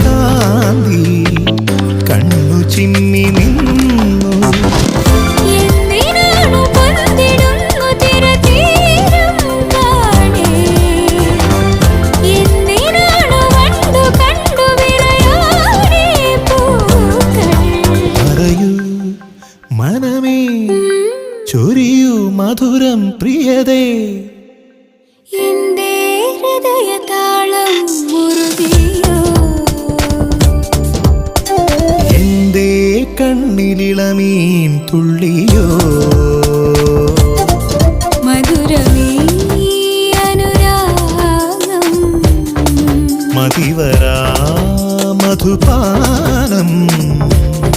കാന്തി കണ്ണു ചിമ്മി നിന്നു. പറയൂ മനമേ, ചൊരിയൂ മധുരം പ്രിയതേ. എന്റെ ഹൃദയതാളം മുറുകിയോ, എന്റെ കണ്ണിലിളമീൻ തുള്ളി